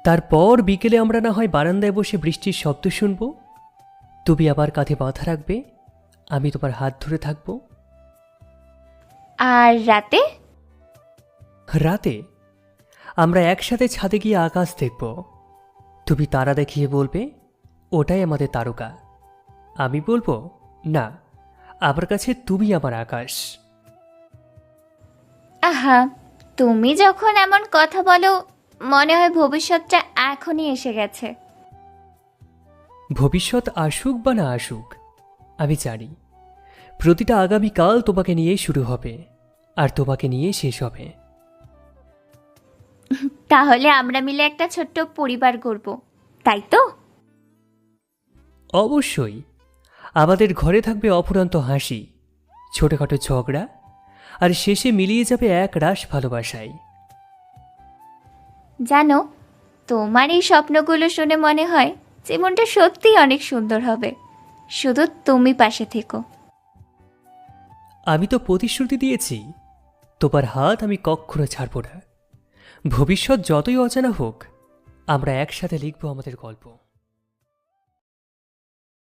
তারপর বিকেলে আমরা না হয় বারান্দায় বসে বৃষ্টির শব্দ শুনব। তুমি আবার কাঁধে মাথা রাখবে, আমি তোমার হাত ধরে থাকব। আর রাতে? রাতে আমরা একসাথে ছাদে গিয়ে আকাশ দেখব। তুমি তারা দেখিয়ে বলবে ওটাই আমাদের তারকা, আমি বলবো না, আমার কাছে তুমি আমার আকাশ। আহা, তুমি যখন এমন কথা বলো মনে হয় ভবিষ্যৎটা এখনই এসে গেছে। ভবিষ্যৎ আসুক বা না আসুক, আমি জানি প্রতিটা আগামীকাল তোমাকে নিয়েই শুরু হবে আর তোমাকে নিয়েই শেষ হবে। তাহলে আমরা মিলে একটা ছোট্ট পরিবার করব, তাই তো? অবশ্যই। আমাদের ঘরে থাকবে অফুরন্ত হাসি, ছোটখাটো ঝগড়া, আর শেষে মিলিয়ে যাবে এক রাশ ভালোবাসায়। জানো, তোমার এই স্বপ্নগুলো শুনে মনে হয় জীবনটা সত্যিই অনেক সুন্দর হবে, শুধু তুমি পাশে থেকো। আমি তো প্রতিশ্রুতি দিয়েছি, তোমার হাত আমি কখনো ছাড়ব না। ভবিষ্যৎ যতই অজানা হোক, আমরা একসাথে লিখব আমাদের গল্প।